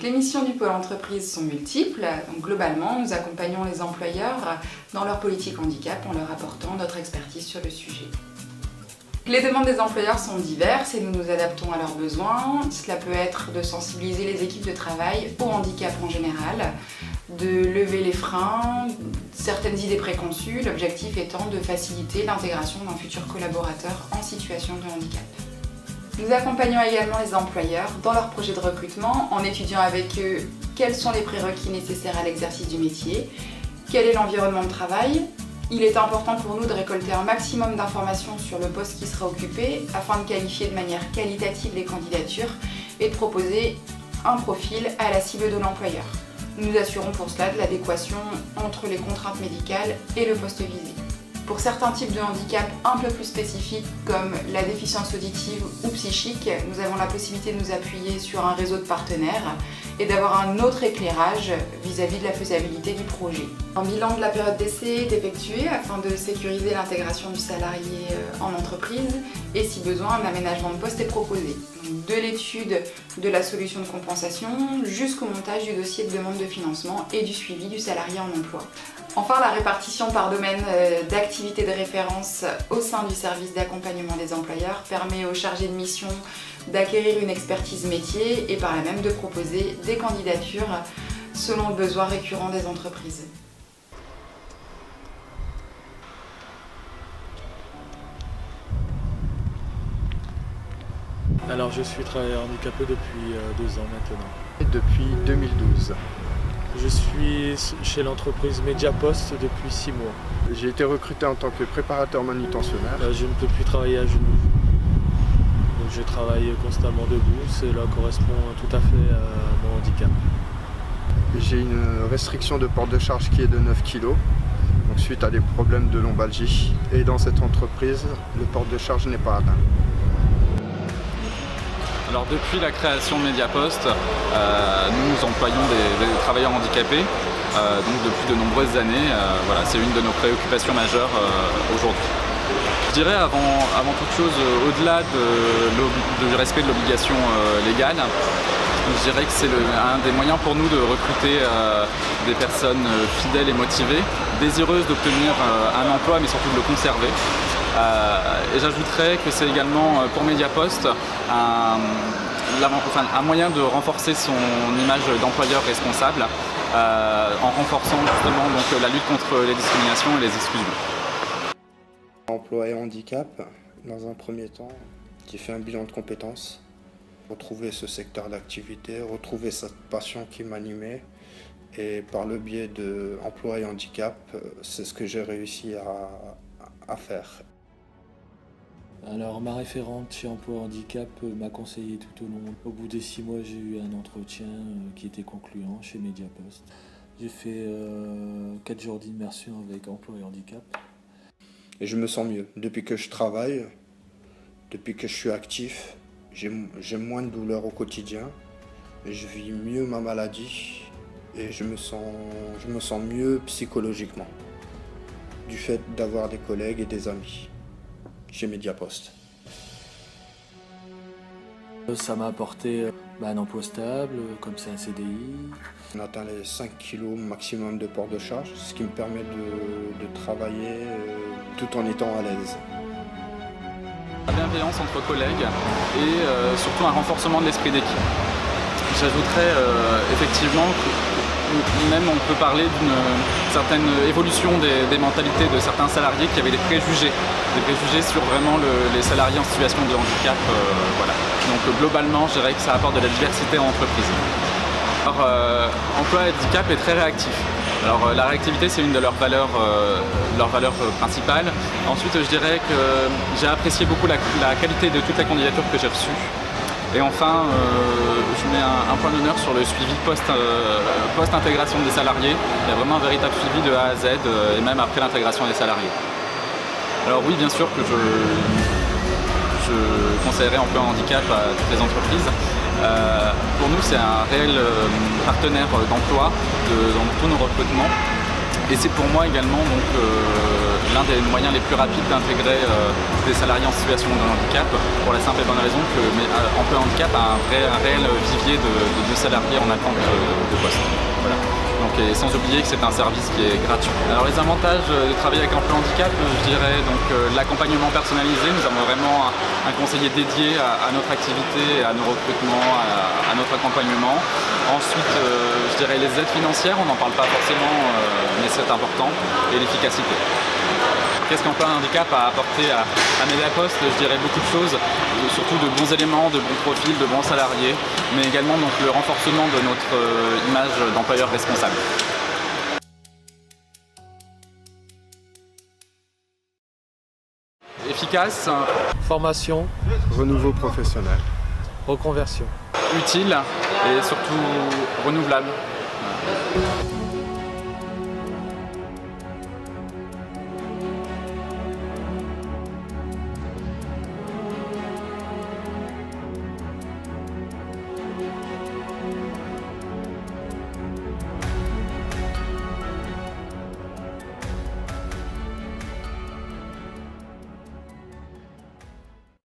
Les missions du pôle entreprise sont multiples. Donc, globalement, nous accompagnons les employeurs dans leur politique handicap en leur apportant notre expertise sur le sujet. Les demandes des employeurs sont diverses et nous nous adaptons à leurs besoins. Cela peut être de sensibiliser les équipes de travail au handicap en général, de lever les freins, certaines idées préconçues, l'objectif étant de faciliter l'intégration d'un futur collaborateur en situation de handicap. Nous accompagnons également les employeurs dans leurs projets de recrutement en étudiant avec eux quels sont les prérequis nécessaires à l'exercice du métier, quel est l'environnement de travail. Il est important pour nous de récolter un maximum d'informations sur le poste qui sera occupé afin de qualifier de manière qualitative les candidatures et de proposer un profil à la cible de l'employeur. Nous nous assurons pour cela de l'adéquation entre les contraintes médicales et le poste visé. Pour certains types de handicap un peu plus spécifiques comme la déficience auditive ou psychique, nous avons la possibilité de nous appuyer sur un réseau de partenaires et d'avoir un autre éclairage vis-à-vis de la faisabilité du projet. Un bilan de la période d'essai est effectué afin de sécuriser l'intégration du salarié en entreprise et si besoin, un aménagement de poste est proposé. De l'étude de la solution de compensation jusqu'au montage du dossier de demande de financement et du suivi du salarié en emploi. Enfin, la répartition par domaine d'activité de référence au sein du service d'accompagnement des employeurs permet aux chargés de mission d'acquérir une expertise métier et par là même de proposer des candidatures selon le besoin récurrent des entreprises. Alors je suis travailleur handicapé depuis 2 ans maintenant. Depuis 2012. Je suis chez l'entreprise Mediapost depuis 6 mois. J'ai été recruté en tant que préparateur manutentionnaire. Je ne peux plus travailler à genoux. Donc je travaille constamment debout, cela correspond tout à fait à mon handicap. J'ai une restriction de port de charge qui est de 9 kg, donc suite à des problèmes de lombalgie. Et dans cette entreprise, le port de charge n'est pas atteint. Alors depuis la création de Mediapost, nous employons des travailleurs handicapés donc depuis de nombreuses années. Voilà, c'est une de nos préoccupations majeures aujourd'hui. Je dirais avant toute chose, au-delà du respect de l'obligation légale, je dirais que c'est un des moyens pour nous de recruter des personnes fidèles et motivées, désireuses d'obtenir un emploi mais surtout de le conserver. Et j'ajouterais que c'est également pour Mediapost un moyen de renforcer son image d'employeur responsable en renforçant justement donc, la lutte contre les discriminations et les exclusions. Emploi et handicap, dans un premier temps, j'ai fait un bilan de compétences, retrouver ce secteur d'activité, retrouver cette passion qui m'animait et par le biais de emploi et handicap, c'est ce que j'ai réussi à faire. Alors ma référente chez Emploi Handicap m'a conseillé tout au long. Au bout des 6 mois, j'ai eu un entretien qui était concluant chez Mediapost. J'ai fait 4 jours d'immersion avec Emploi et Handicap. Et je me sens mieux. Depuis que je travaille, depuis que je suis actif, j'ai moins de douleurs au quotidien. Je vis mieux ma maladie et je me sens mieux psychologiquement. Du fait d'avoir des collègues et des amis chez Mediapost. Ça m'a apporté un emploi stable, comme c'est un CDI. On atteint les 5 kg maximum de port de charge, ce qui me permet de travailler tout en étant à l'aise. La bienveillance entre collègues et surtout un renforcement de l'esprit d'équipe. J'ajouterais effectivement que même on peut parler d'une certaine évolution des mentalités de certains salariés qui avaient des préjugés sur vraiment les salariés en situation de handicap. Voilà. Donc globalement, je dirais que ça apporte de la diversité en entreprise. Alors, Emploi Handicap est très réactif. Alors la réactivité, c'est une de leurs valeurs principales. Ensuite, je dirais que j'ai apprécié beaucoup la qualité de toutes les candidatures que j'ai reçues. Et enfin, je mets un point d'honneur sur le suivi post-intégration des salariés. Il y a vraiment un véritable suivi de A à Z, et même après l'intégration des salariés. Alors oui, bien sûr que je conseillerais Emploi Handicap à toutes les entreprises. Pour nous, c'est un réel partenaire d'emploi dans tous nos recrutements. Et c'est pour moi également donc, l'un des moyens les plus rapides d'intégrer des salariés en situation de handicap, pour la simple et bonne raison que Emploi Handicap a un réel vivier de salariés en attente de poste. Voilà. Donc, et sans oublier que c'est un service qui est gratuit. Alors les avantages de travailler avec Emploi Handicap, je dirais donc l'accompagnement personnalisé. Nous avons vraiment un conseiller dédié à notre activité, à nos recrutements, à notre accompagnement. Ensuite, je dirais les aides financières, on n'en parle pas forcément, mais c'est important, et l'efficacité. Qu'est-ce qu'Emploi Handicap a apporté à Mediapost? Je dirais beaucoup de choses, surtout de bons éléments, de bons profils, de bons salariés, mais également donc, le renforcement de notre image d'employeur responsable. Efficace, Formation, Renouveau professionnel. reconversion. utile et surtout renouvelable. Voilà.